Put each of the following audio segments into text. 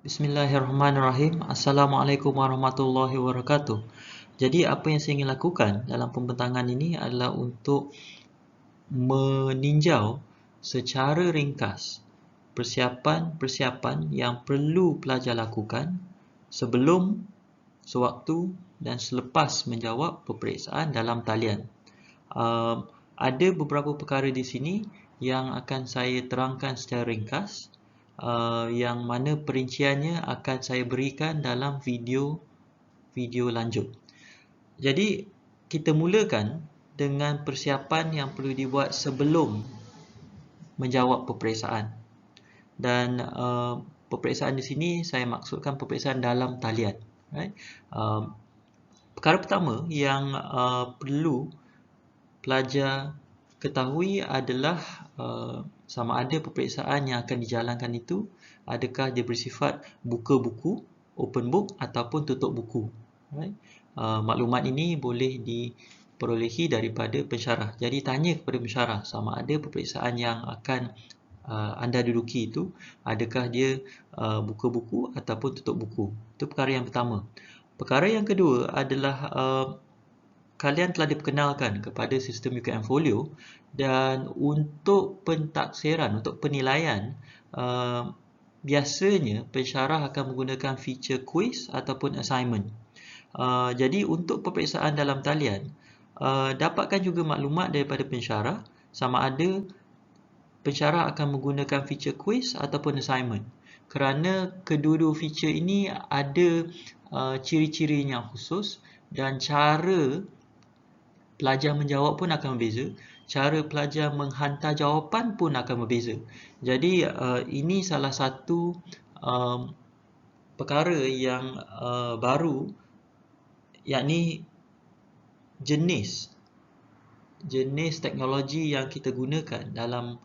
Bismillahirrahmanirrahim. Assalamualaikum warahmatullahi wabarakatuh. Jadi apa yang saya ingin lakukan dalam pembentangan ini adalah untuk meninjau secara ringkas persiapan-persiapan yang perlu pelajar lakukan sebelum, sewaktu dan selepas menjawab peperiksaan dalam talian. Ada beberapa perkara di sini yang akan saya terangkan secara ringkas, yang mana perinciannya akan saya berikan dalam video lanjut. Jadi kita mulakan dengan persiapan yang perlu dibuat sebelum menjawab peperiksaan. Dan peperiksaan di sini saya maksudkan peperiksaan dalam talian. Right? Perkara pertama yang perlu pelajar ketahui adalah sama ada peperiksaan yang akan dijalankan itu adakah dia bersifat buka buku, open book ataupun tutup buku. Right? Maklumat ini boleh diperolehi daripada pensyarah. Jadi tanya kepada pensyarah sama ada peperiksaan yang akan anda duduki itu adakah dia buka buku ataupun tutup buku. Itu perkara yang pertama. Perkara yang kedua adalah kalian telah diperkenalkan kepada sistem UKM Folio, dan untuk pentaksiran, untuk penilaian, biasanya pensyarah akan menggunakan feature quiz ataupun assignment. Jadi untuk peperiksaan dalam talian, dapatkan juga maklumat daripada pensyarah sama ada pensyarah akan menggunakan feature quiz ataupun assignment. Kerana kedua-dua feature ini ada ciri-ciri yang khusus dan cara pelajar menjawab pun akan berbeza, cara pelajar menghantar jawapan pun akan berbeza. Jadi ini salah satu perkara yang baru, yakni jenis teknologi yang kita gunakan dalam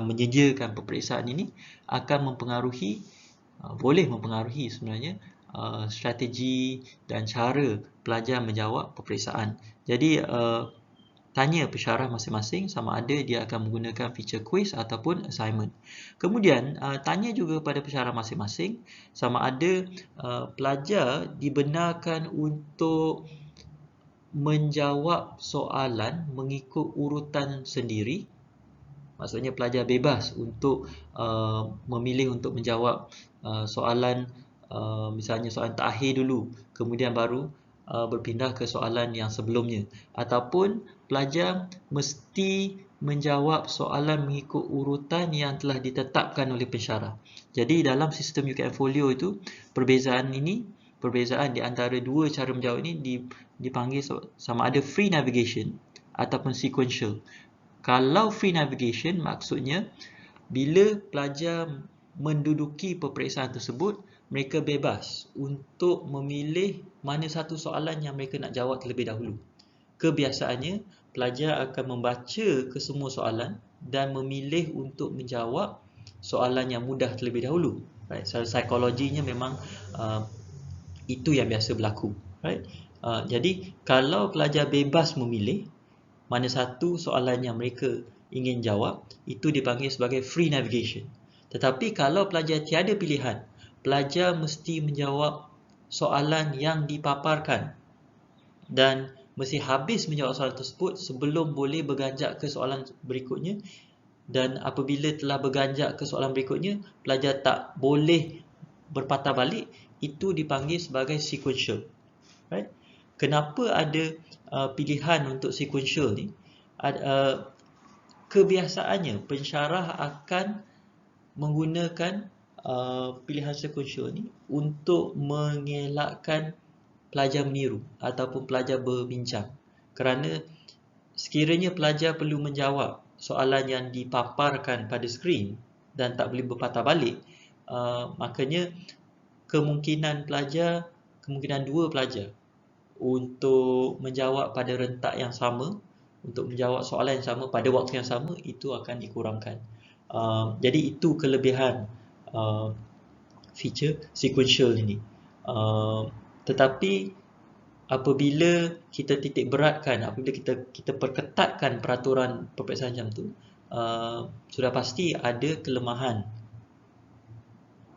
menyediakan peperiksaan ini akan mempengaruhi, boleh mempengaruhi sebenarnya strategi dan cara pelajar menjawab peperiksaan. Jadi tanya pensyarah masing-masing sama ada dia akan menggunakan feature quiz ataupun assignment. Kemudian tanya juga pada pensyarah masing-masing sama ada pelajar dibenarkan untuk menjawab soalan mengikut urutan sendiri. Maksudnya pelajar bebas untuk memilih untuk menjawab soalan, misalnya soalan terakhir dulu, kemudian baru berpindah ke soalan yang sebelumnya. Ataupun pelajar mesti menjawab soalan mengikut urutan yang telah ditetapkan oleh pensyarah. Jadi dalam sistem UKM Folio itu, perbezaan di antara dua cara menjawab ini dipanggil sama ada free navigation ataupun sequential. Kalau free navigation maksudnya bila pelajar menduduki peperiksaan tersebut, mereka bebas untuk memilih mana satu soalan yang mereka nak jawab terlebih dahulu. Kebiasaannya, pelajar akan membaca kesemua soalan dan memilih untuk menjawab soalan yang mudah terlebih dahulu. Right? So, psikologinya memang itu yang biasa berlaku. Right? Jadi, kalau pelajar bebas memilih mana satu soalan yang mereka ingin jawab, itu dipanggil sebagai free navigation. Tetapi kalau pelajar tiada pilihan, pelajar mesti menjawab soalan yang dipaparkan dan mesti habis menjawab soalan tersebut sebelum boleh berganjak ke soalan berikutnya. Dan apabila telah berganjak ke soalan berikutnya, pelajar tak boleh berpatah balik, itu dipanggil sebagai sequential. Right? Kenapa ada pilihan untuk sequential ni? Kebiasaannya pensyarah akan menggunakan pilihan sequential ni untuk mengelakkan pelajar meniru ataupun pelajar berbincang. Kerana sekiranya pelajar perlu menjawab soalan yang dipaparkan pada skrin dan tak boleh berpatah balik, makanya kemungkinan dua pelajar untuk menjawab pada rentak yang sama, untuk menjawab soalan yang sama pada waktu yang sama, itu akan dikurangkan. Jadi itu kelebihan feature sequential ini. Tetapi apabila kita titik beratkan, apabila kita perketatkan peraturan peperiksaan macam tu, sudah pasti ada kelemahan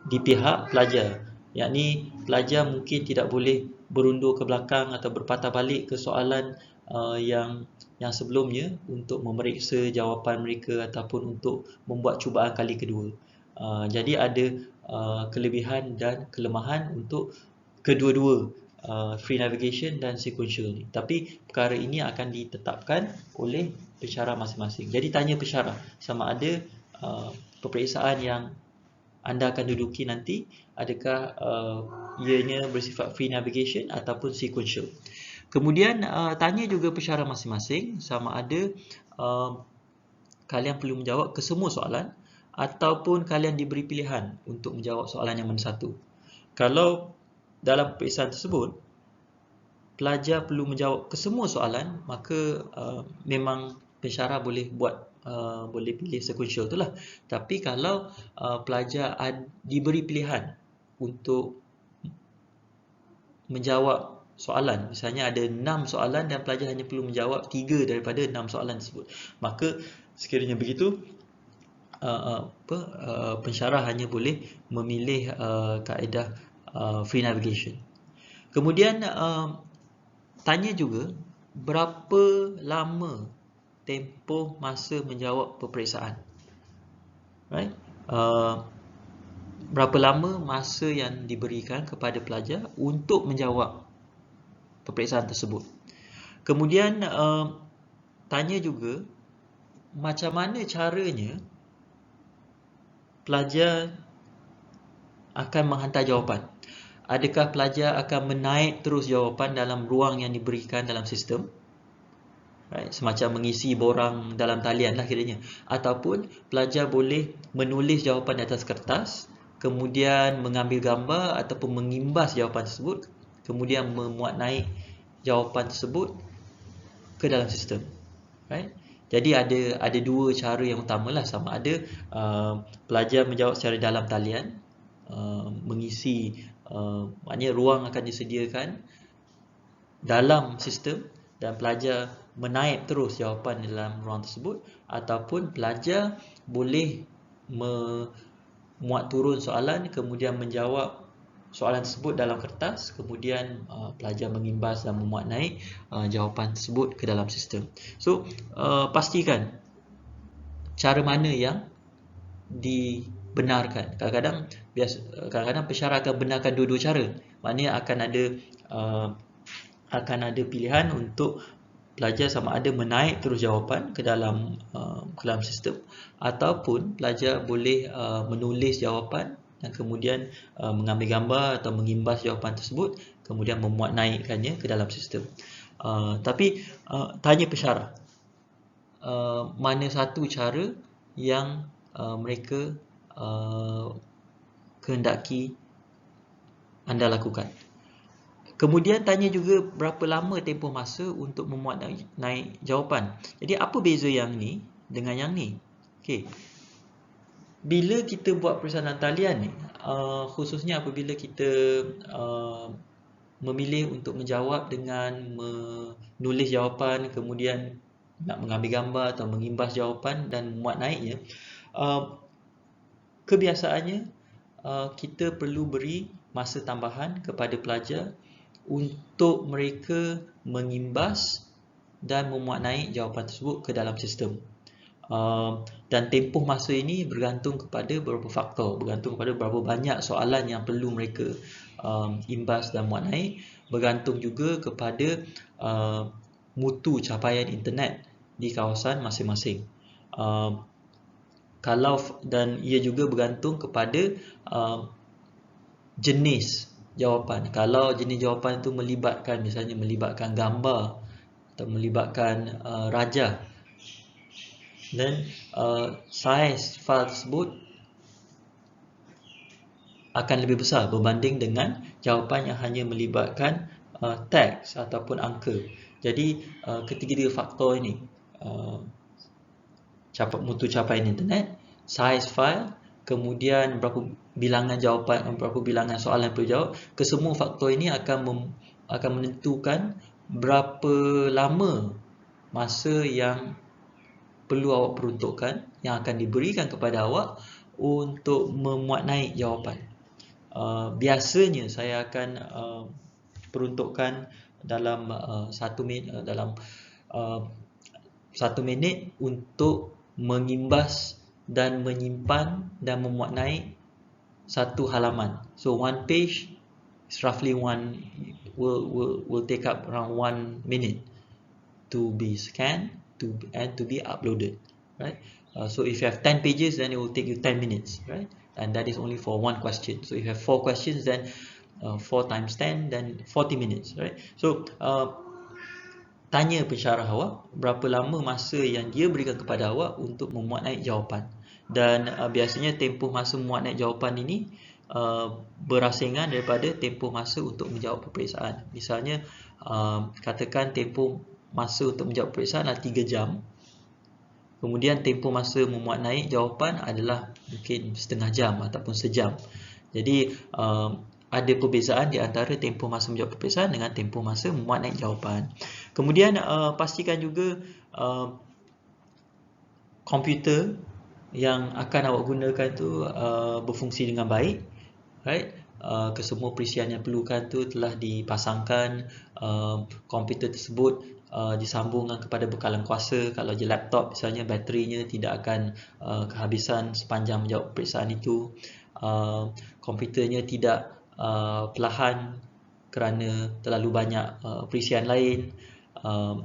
di pihak pelajar. Yakni pelajar mungkin tidak boleh berundur ke belakang atau berpatah balik ke soalan yang sebelumnya untuk memeriksa jawapan mereka ataupun untuk membuat cubaan kali kedua. Jadi ada kelebihan dan kelemahan untuk kedua-dua, free navigation dan sequential ni. Tapi perkara ini akan ditetapkan oleh pensyarah masing-masing. Jadi tanya pensyarah sama ada peperiksaan yang anda akan duduki nanti adakah ianya bersifat free navigation ataupun sequential. Kemudian tanya juga pensyarah masing-masing sama ada kalian perlu menjawab kesemua soalan ataupun kalian diberi pilihan untuk menjawab soalan yang mana satu. Kalau dalam peperiksaan tersebut pelajar perlu menjawab kesemua soalan, maka memang pensyarah boleh boleh pilih sequential itulah. Tapi kalau pelajar diberi pilihan untuk menjawab soalan, misalnya ada 6 soalan dan pelajar hanya perlu menjawab 3 daripada 6 soalan tersebut, maka sekiranya begitu pensyarah hanya boleh memilih kaedah free navigation. Kemudian tanya juga berapa lama tempoh masa menjawab peperiksaan. Right? Berapa lama masa yang diberikan kepada pelajar untuk menjawab peperiksaan tersebut. Kemudian tanya juga macam mana caranya pelajar akan menghantar jawapan. Adakah pelajar akan menaik terus jawapan dalam ruang yang diberikan dalam sistem, right? Semacam mengisi borang dalam talian lah kiranya. Ataupun pelajar boleh menulis jawapan di atas kertas, kemudian mengambil gambar ataupun mengimbas jawapan tersebut, kemudian memuat naik jawapan tersebut ke dalam sistem, right? Jadi ada dua cara yang utamalah, sama ada pelajar menjawab secara dalam talian, mengisi maknanya ruang akan disediakan dalam sistem dan pelajar menaip terus jawapan dalam ruang tersebut, ataupun pelajar boleh memuat turun soalan kemudian menjawab soalan tersebut dalam kertas, kemudian pelajar mengimbas dan memuat naik jawapan tersebut ke dalam sistem. So pastikan cara mana yang dibenarkan. Kadang-kadang pensyarah akan benarkan dua-dua cara. Maknanya akan ada pilihan untuk pelajar sama ada menaik terus jawapan ke dalam sistem, ataupun pelajar boleh menulis jawapan dan kemudian mengambil gambar atau mengimbas jawapan tersebut, kemudian memuat naikkannya ke dalam sistem. Tapi tanya pensyarah mana satu cara yang mereka kehendaki anda lakukan. Kemudian tanya juga berapa lama tempoh masa untuk memuat naik jawapan. Jadi apa beza yang ni dengan yang ni? Okey. Bila kita buat pesanan talian ni, khususnya apabila kita memilih untuk menjawab dengan menulis jawapan, kemudian nak mengambil gambar atau mengimbas jawapan dan memuat naiknya, kebiasaannya kita perlu beri masa tambahan kepada pelajar untuk mereka mengimbas dan memuat naik jawapan tersebut ke dalam sistem. Dan tempoh masa ini bergantung kepada beberapa faktor, bergantung kepada berapa banyak soalan yang perlu mereka imbas dan muat naik, bergantung juga kepada mutu capaian internet di kawasan masing-masing. Dan ia juga bergantung kepada jenis jawapan. Kalau jenis jawapan itu misalnya melibatkan gambar atau melibatkan rajah, dan saiz file tersebut akan lebih besar berbanding dengan jawapan yang hanya melibatkan teks ataupun angka. Jadi ketiga-tiga faktor ini, mutu capaian internet, saiz file, kemudian berapa bilangan jawapan, berapa bilangan soalan yang perlu jawab, kesemua faktor ini akan menentukan berapa lama masa yang perlu awak peruntukkan, yang akan diberikan kepada awak untuk memuat naik jawapan. biasanya saya akan peruntukkan dalam 1 minit untuk mengimbas dan menyimpan dan memuat naik satu halaman. So one page is roughly will take up around 1 minute to be scanned and to be uploaded, right? So if you have 10 pages, then it will take you 10 minutes, right? And that is only for one question. So if you have 4 questions, then 4 times 10, then 40 minutes, right? So tanya pensyarah awak berapa lama masa yang dia berikan kepada awak untuk memuat naik jawapan. Dan biasanya tempoh masa memuat naik jawapan ini berasingan daripada tempoh masa untuk menjawab peperiksaan. Misalnya katakan tempoh masa untuk menjawab peperiksaan adalah 3 jam. Kemudian tempoh masa memuat naik jawapan adalah mungkin setengah jam ataupun sejam. Jadi ada perbezaan di antara tempoh masa menjawab peperiksaan dengan tempoh masa memuat naik jawapan. Kemudian pastikan juga komputer yang akan awak gunakan tu berfungsi dengan baik, right? Kesemua perisian yang perlukan tu telah dipasangkan, komputer tersebut disambungkan kepada bekalan kuasa. Kalau je laptop misalnya, baterinya tidak akan kehabisan sepanjang menjawab peperiksaan itu. Komputernya tidak perlahan kerana terlalu banyak perisian lain.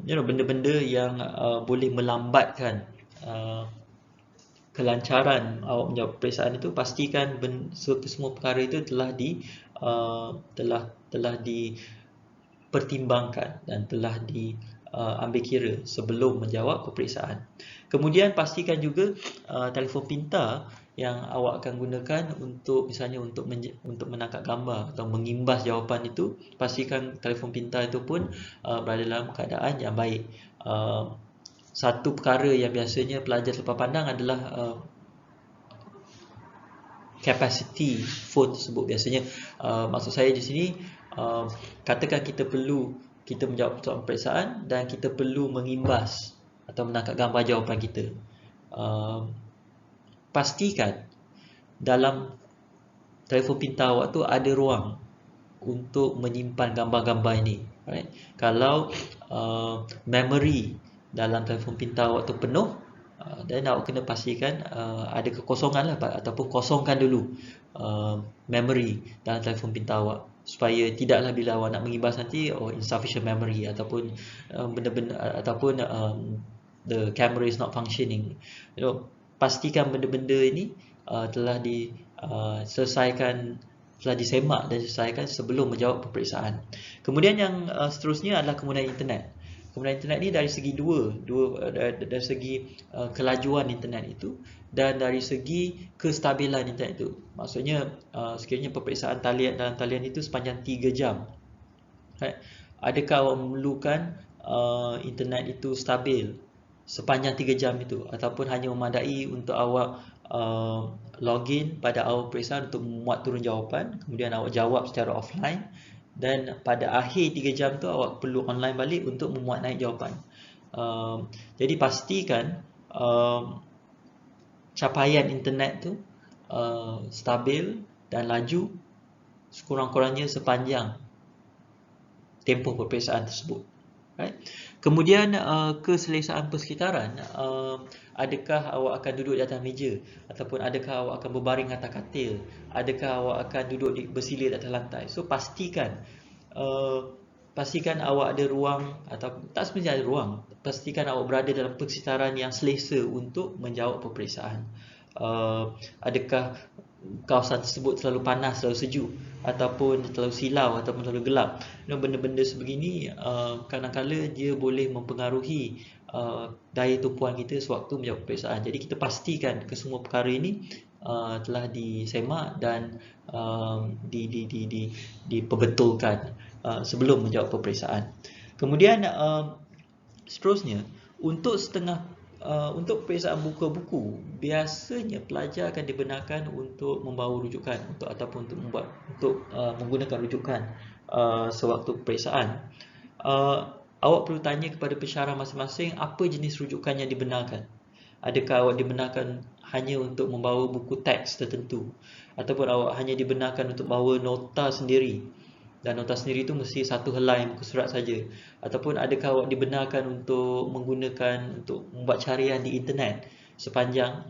Benda-benda yang boleh melambatkan kelancaran awak menjawab peperiksaan itu, pastikan semua perkara itu telah dipertimbangkan dan telah diambil kira sebelum menjawab peperiksaan. Kemudian pastikan juga telefon pintar yang awak akan gunakan untuk misalnya untuk menangkap gambar atau mengimbas jawapan itu, pastikan telefon pintar itu pun berada dalam keadaan yang baik. Satu perkara yang biasanya pelajar terlepas pandang adalah capacity phone tersebut. Biasanya maksud saya di sini, katakan kita menjawab soalan peperiksaan dan kita perlu mengimbas atau menangkap gambar jawapan kita. Pastikan dalam telefon pintar awak tu ada ruang untuk menyimpan gambar-gambar ini, right? Kalau memory dalam telefon pintar awak tu penuh, dan awak kena pastikan ada kekosongan lah, ataupun kosongkan dulu memory dalam telefon pintar awak, supaya tidaklah bila awak nak mengimbas nanti insufficient memory ataupun benda-benda ataupun the camera is not functioning. Pastikan benda-benda ini telah diselesaikan, telah disemak dan diselesaikan sebelum menjawab peperiksaan. Kemudian yang seterusnya adalah kemudahan internet. Kemudahan internet ni dari segi dari segi kelajuan internet itu dan dari segi kestabilan internet itu. Maksudnya sekiranya peperiksaan dalam talian itu sepanjang 3 jam, right? Adakah awak memerlukan internet itu stabil sepanjang 3 jam itu, ataupun hanya memadai untuk awak login pada awal peperiksaan untuk memuat turun jawapan, kemudian awak jawab secara offline, dan pada akhir 3 jam tu awak perlu online balik untuk memuat naik jawapan. Jadi pastikan capaian internet tu stabil dan laju sekurang-kurangnya sepanjang tempoh peperiksaan tersebut, right? Kemudian keselesaan persekitaran, adakah awak akan duduk di atas meja, ataupun adakah awak akan berbaring atas katil, adakah awak akan duduk bersila di atas lantai. So pastikan awak ada ruang, atau tak sebenarnya ada ruang, pastikan awak berada dalam persekitaran yang selesa untuk menjawab peperiksaan. Adakah kawasan tersebut terlalu panas, terlalu sejuk, ataupun terlalu silau, ataupun terlalu gelap. Benda-benda sebegini kadang-kadang dia boleh mempengaruhi daya tumpuan kita sewaktu menjawab peperiksaan. Jadi kita pastikan kesemua perkara ini telah disemak dan diperbetulkan sebelum menjawab peperiksaan. Kemudian seterusnya, untuk peperiksaan buku-buku, biasanya pelajar akan dibenarkan untuk membawa rujukan ataupun untuk menggunakan rujukan sewaktu peperiksaan. Awak perlu tanya kepada pensyarah masing-masing apa jenis rujukan yang dibenarkan. Adakah awak dibenarkan hanya untuk membawa buku teks tertentu, ataupun awak hanya dibenarkan untuk bawa nota sendiri, dan nota sendiri itu mesti satu helai muka surat saja, ataupun adakah awak dibenarkan untuk menggunakan untuk membuat carian di internet sepanjang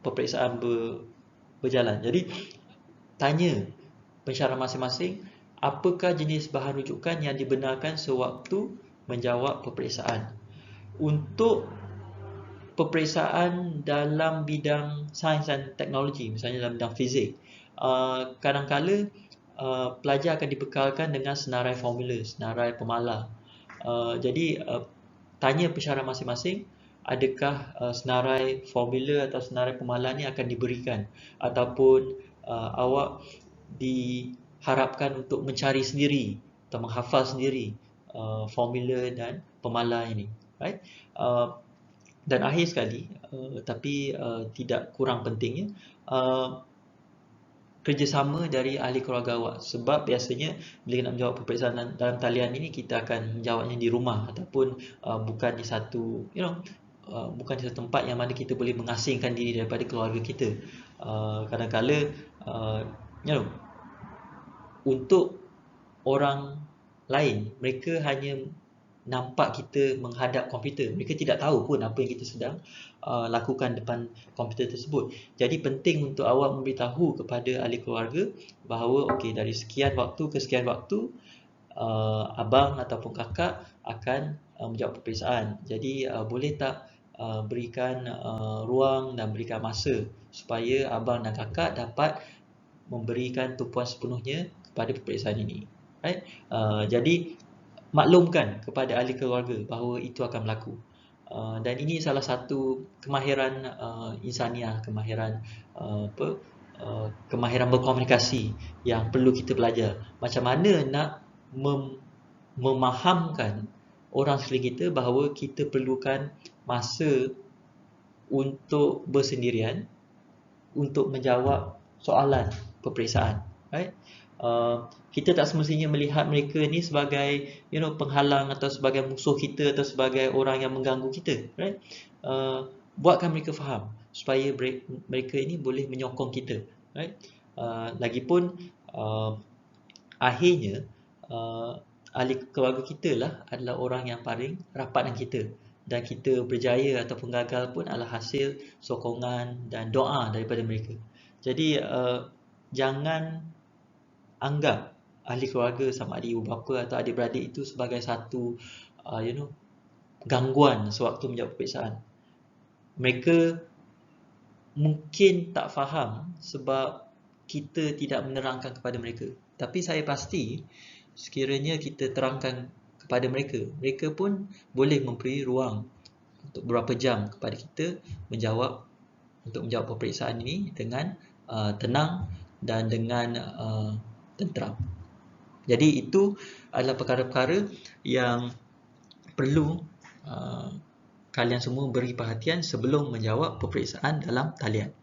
peperiksaan berjalan. Jadi tanya pensyarah masing-masing apakah jenis bahan rujukan yang dibenarkan sewaktu menjawab peperiksaan. Untuk peperiksaan dalam bidang sains dan teknologi, misalnya dalam bidang fizik, kadang-kala pelajar akan dibekalkan dengan senarai formula, senarai pemalar. Jadi tanya pensyarah masing-masing adakah senarai formula atau senarai pemalar ni akan diberikan, ataupun awak diharapkan untuk mencari sendiri atau menghafal sendiri formula dan pemalar ini, right? Dan akhir sekali, tapi tidak kurang pentingnya, kerjasama dari ahli keluarga awak. Sebab biasanya bila nak menjawab peperiksaan dalam talian ini, kita akan menjawabnya di rumah ataupun bukan di satu, bukan di satu tempat yang mana kita boleh mengasingkan diri daripada keluarga kita. Kadang-kala untuk orang lain, mereka hanya nampak kita menghadap komputer. Mereka tidak tahu pun apa yang kita sedang lakukan depan komputer tersebut. Jadi penting untuk awak memberitahu kepada ahli keluarga bahawa okey, dari sekian waktu ke sekian waktu abang ataupun kakak akan menjawab peperiksaan. Jadi boleh tak berikan ruang dan berikan masa supaya abang dan kakak dapat memberikan tumpuan sepenuhnya kepada peperiksaan ini. Right? Jadi maklumkan kepada ahli keluarga bahawa itu akan berlaku. Dan ini salah satu kemahiran insaniah, kemahiran kemahiran berkomunikasi yang perlu kita belajar. Macam mana nak memahamkan orang sekeliling kita bahawa kita perlukan masa untuk bersendirian untuk menjawab soalan peperiksaan, right? Kita tak semestinya melihat mereka ni sebagai penghalang atau sebagai musuh kita atau sebagai orang yang mengganggu kita, right? Buatkan mereka faham supaya mereka ini boleh menyokong kita, right? Lagipun akhirnya ahli keluarga kita lah adalah orang yang paling rapat dengan kita, dan kita berjaya ataupun gagal pun adalah hasil sokongan dan doa daripada mereka. Jadi jangan anggap ahli keluarga sama ada ibu bapa atau adik-beradik itu sebagai satu gangguan sewaktu menjawab peperiksaan. Mereka mungkin tak faham sebab kita tidak menerangkan kepada mereka. Tapi saya pasti sekiranya kita terangkan kepada mereka, mereka pun boleh memberi ruang untuk beberapa jam kepada kita untuk menjawab peperiksaan ini dengan tenang dan dengan tenteram. Jadi itu adalah perkara-perkara yang perlu kalian semua beri perhatian sebelum menjawab peperiksaan dalam talian.